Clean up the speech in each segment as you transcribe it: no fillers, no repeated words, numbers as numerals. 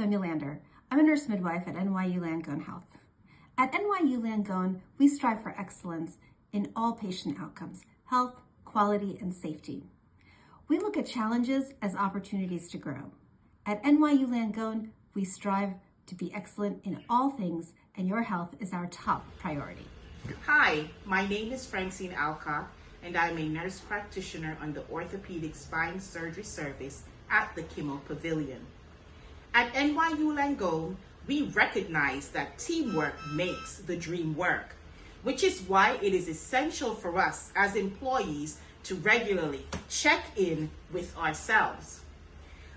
Sonia Lander. I'm a nurse midwife at NYU Langone Health. At NYU Langone, we strive for excellence in all patient outcomes, health, quality, and safety. We look at challenges as opportunities to grow. At NYU Langone, we strive to be excellent in all things, and your health is our top priority. Hi, my name is Francine Alcott, and I'm a nurse practitioner on the Orthopedic Spine Surgery Service at the Kimmel Pavilion. At NYU Langone, we recognize that teamwork makes the dream work, which is why it is essential for us as employees to regularly check in with ourselves.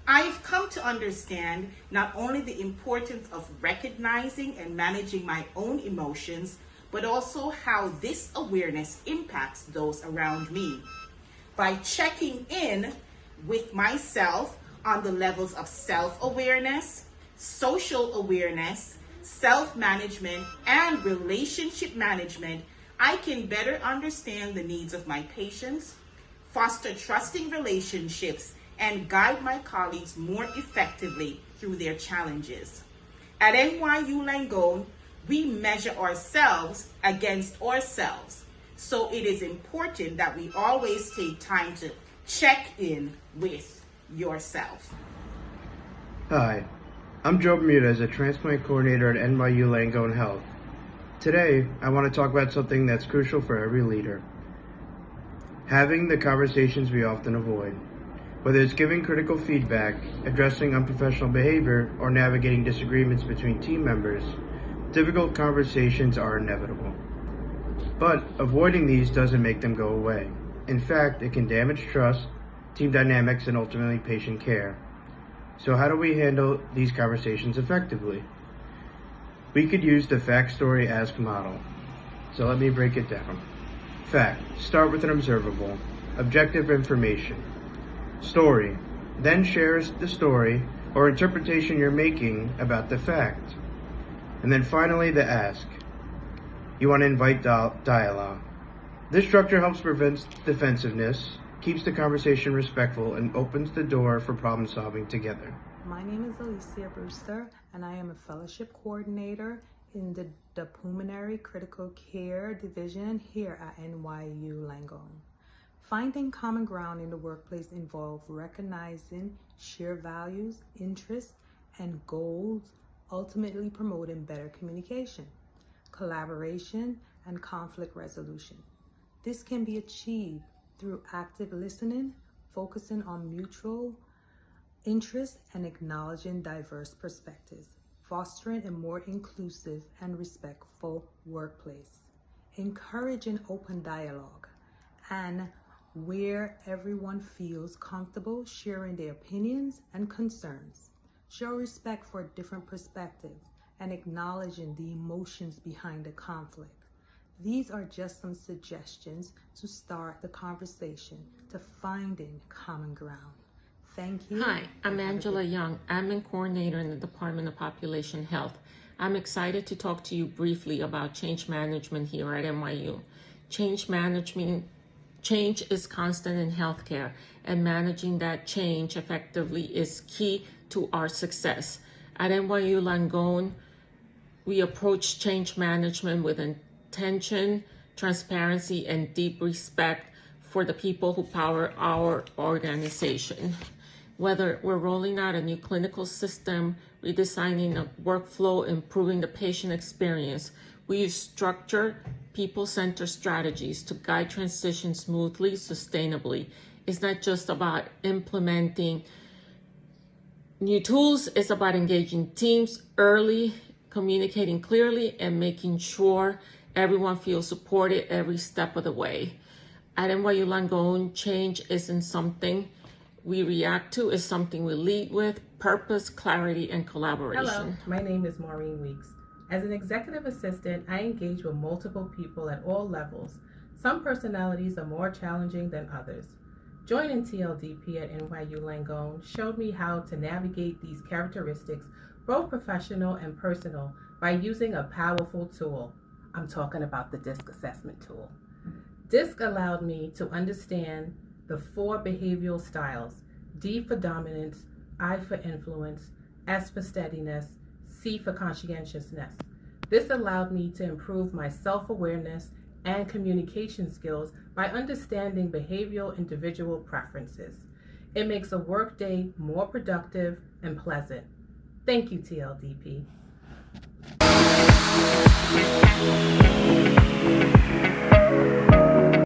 I've come to understand not only the importance of recognizing and managing my own emotions, but also how this awareness impacts those around me. By checking in with myself on the levels of self-awareness, social awareness, self-management, and relationship management, I can better understand the needs of my patients, foster trusting relationships, and guide my colleagues more effectively through their challenges. At NYU Langone, we measure ourselves against ourselves, so it is important that we always take time to check in with yourself. Hi, I'm Joe Bermudez, a transplant coordinator at NYU Langone Health. Today, I want to talk about something that's crucial for every leader: having the conversations we often avoid. Whether it's giving critical feedback, addressing unprofessional behavior, or navigating disagreements between team members, difficult conversations are inevitable. But avoiding these doesn't make them go away. In fact, it can damage trust, team dynamics, and ultimately patient care. So how do we handle these conversations effectively? We could use the fact, story, ask model. So let me break it down. Fact: start with an observable, objective information. Story: then shares the story or interpretation you're making about the fact. And then finally, the ask. You want to invite dialogue. This structure helps prevent defensiveness, keeps the conversation respectful, and opens the door for problem solving together. My name is Alicia Brewster, and I am a fellowship coordinator in the Pulmonary Critical Care Division here at NYU Langone. Finding common ground in the workplace involves recognizing shared values, interests, and goals, ultimately promoting better communication, collaboration, and conflict resolution. This can be achieved through active listening, focusing on mutual interests, and acknowledging diverse perspectives, fostering a more inclusive and respectful workplace, encouraging open dialogue, and where everyone feels comfortable sharing their opinions and concerns. Show respect for different perspectives and acknowledging the emotions behind the conflict. These are just some suggestions to start the conversation to finding common ground. Thank you. Hi, I'm Angela Young, admin coordinator in the Department of Population Health. I'm excited to talk to you briefly about change management here at NYU. Change is constant in healthcare, and managing that change effectively is key to our success. At NYU Langone, we approach change management with intention, transparency, and deep respect for the people who power our organization. Whether we're rolling out a new clinical system, redesigning a workflow, improving the patient experience, we use structured, people-centered strategies to guide transition smoothly, sustainably. It's not just about implementing new tools, it's about engaging teams early, communicating clearly, and making sure everyone feels supported every step of the way. At NYU Langone, change isn't something we react to, it's something we lead with: purpose, clarity, and collaboration. Hello, my name is Maureen Weeks. As an executive assistant, I engage with multiple people at all levels. Some personalities are more challenging than others. Joining TLDP at NYU Langone showed me how to navigate these characteristics, both professional and personal, by using a powerful tool. I'm talking about the DISC assessment tool. DISC allowed me to understand the 4 behavioral styles: D for dominance, I for influence, S for steadiness, C for conscientiousness. This allowed me to improve my self-awareness and communication skills by understanding behavioral individual preferences. It makes a workday more productive and pleasant. Thank you, TLDP.